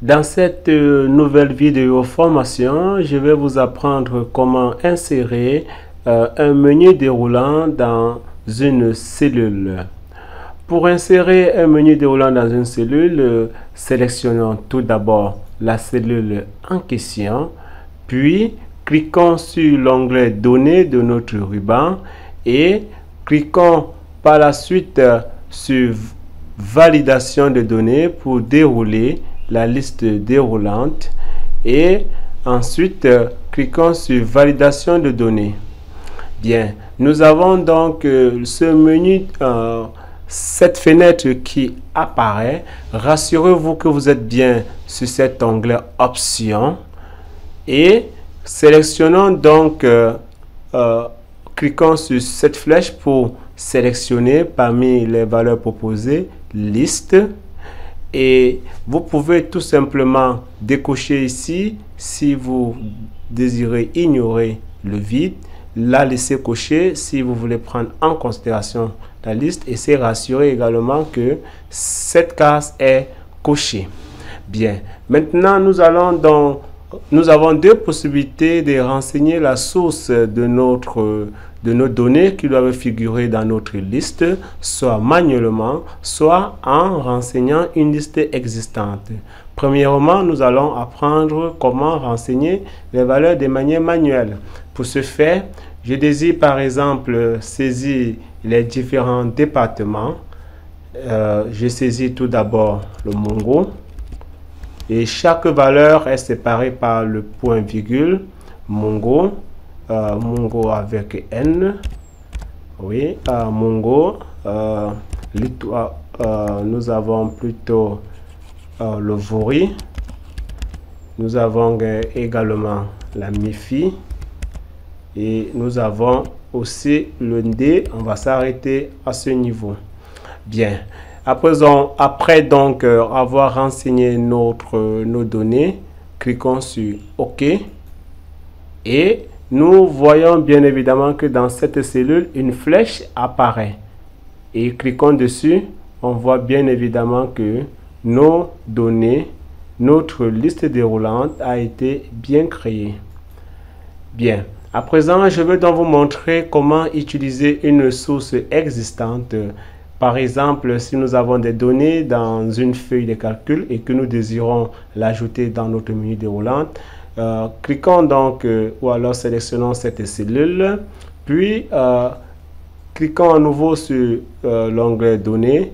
Dans cette nouvelle vidéo formation, je vais vous apprendre comment insérer un menu déroulant dans une cellule. Pour insérer un menu déroulant dans une cellule, sélectionnons tout d'abord la cellule en question, puis cliquons sur l'onglet Données de notre ruban et cliquons par la suite sur Validation de données pour dérouler la liste déroulante et ensuite cliquons sur Validation de données. Bien, nous avons donc ce menu, cette fenêtre qui apparaît. Rassurez-vous que vous êtes bien sur cet onglet Options et sélectionnons donc, cliquons sur cette flèche pour sélectionner parmi les valeurs proposées Liste. Et vous pouvez tout simplement décocher ici si vous désirez ignorer le vide, la laisser cocher si vous voulez prendre en considération la liste et c'est rassurer également que cette case est cochée. Bien, maintenant nous avons deux possibilités de renseigner la source de nos données qui doivent figurer dans notre liste, soit manuellement, soit en renseignant une liste existante. Premièrement, nous allons apprendre comment renseigner les valeurs de manière manuelle. Pour ce faire, je désire par exemple saisir les différents départements. Je saisis tout d'abord le Mongo. Et chaque valeur est séparée par le point virgule. Mongo. Mongo avec N. Oui, Mongo. Nous avons plutôt le Vori. Nous avons également la MIFI. Et nous avons aussi le ND. On va s'arrêter à ce niveau. Bien. Après donc avoir renseigné nos données, cliquons sur OK. Et nous voyons bien évidemment que dans cette cellule, une flèche apparaît. Et cliquons dessus, on voit bien évidemment que nos données, notre liste déroulante a été bien créée. Bien, à présent, je vais donc vous montrer comment utiliser une source existante. Par exemple, si nous avons des données dans une feuille de calcul et que nous désirons l'ajouter dans notre menu déroulant, cliquons donc ou alors sélectionnons cette cellule, puis cliquons à nouveau sur l'onglet Données,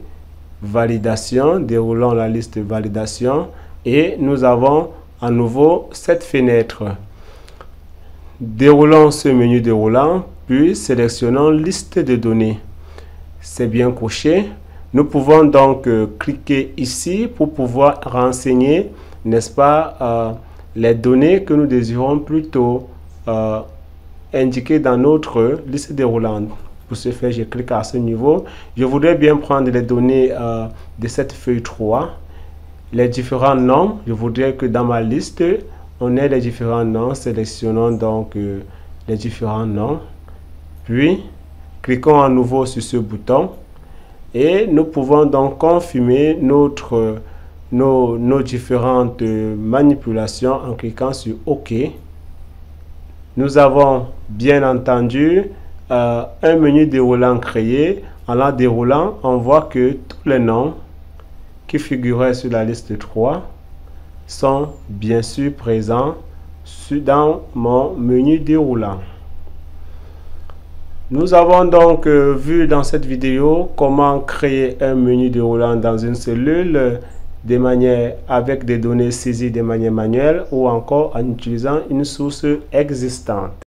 Validation, déroulons la liste Validation et nous avons à nouveau cette fenêtre. Déroulons ce menu déroulant, puis sélectionnons Liste de données. C'est bien coché. Nous pouvons donc cliquer ici pour pouvoir renseigner, n'est-ce pas, les données que nous désirons plutôt indiquer dans notre liste déroulante. Pour ce faire, je clique à ce niveau. Je voudrais bien prendre les données de cette feuille 3, les différents noms. Je voudrais que dans ma liste, on ait les différents noms. Sélectionnons donc les différents noms. Puis, cliquons à nouveau sur ce bouton et nous pouvons donc confirmer nos différentes manipulations en cliquant sur OK. Nous avons bien entendu un menu déroulant créé. En la déroulant, on voit que tous les noms qui figuraient sur la liste 3 sont bien sûr présents dans mon menu déroulant. Nous avons donc vu dans cette vidéo comment créer un menu déroulant dans une cellule avec des données saisies de manière manuelle ou encore en utilisant une source existante.